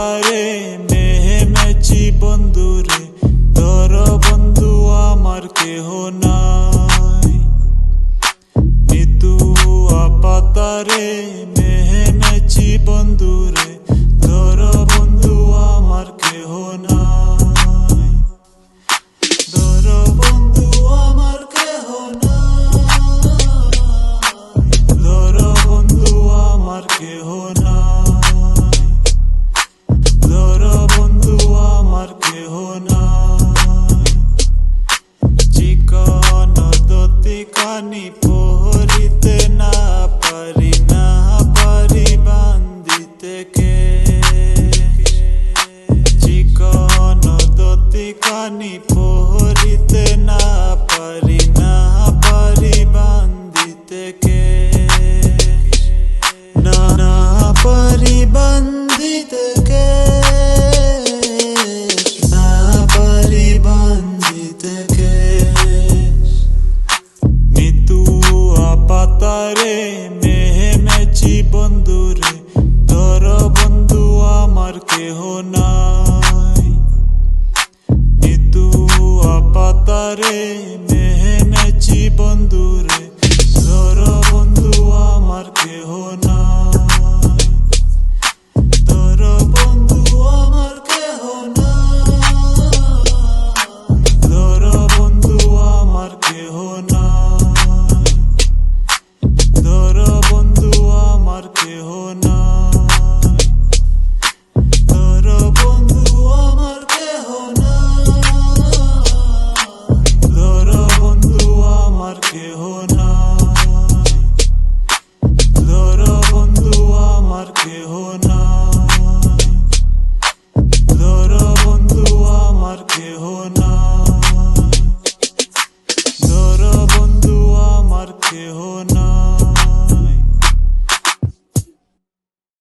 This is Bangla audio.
পাতারে মেহেমেছি বন্ধুরে, ধর বন্ধু আমার কেহ নাই। নিতুয়া পাতারে মেহেমেছি বন্ধুরে, ধর বন্ধু আমার কেহ নাই। ধর বন্ধু আমার কেহ নাই, ধর বন্ধু আমার কেহ নাই, ধর বন্ধু আমার কেহ নাই। চিকন দতি কানি পহরিতে না পারি, না পারি বান্ধিতে কে। চিকন দতি কানি পহরিতে না পারি, না পারি বান্ধিতে কে। না না পারি বান্ধিতে কে, না পারি বান্ধিতে কে। নিতুয়া পাতারে মেহেমেছি বন্ধুরে, ধর বন্ধু আমার কেহ নাই। নিতুয়া পাতারে মেহেমেছি বন্ধুরে, ধর বন্ধু আমার কেহ নাই।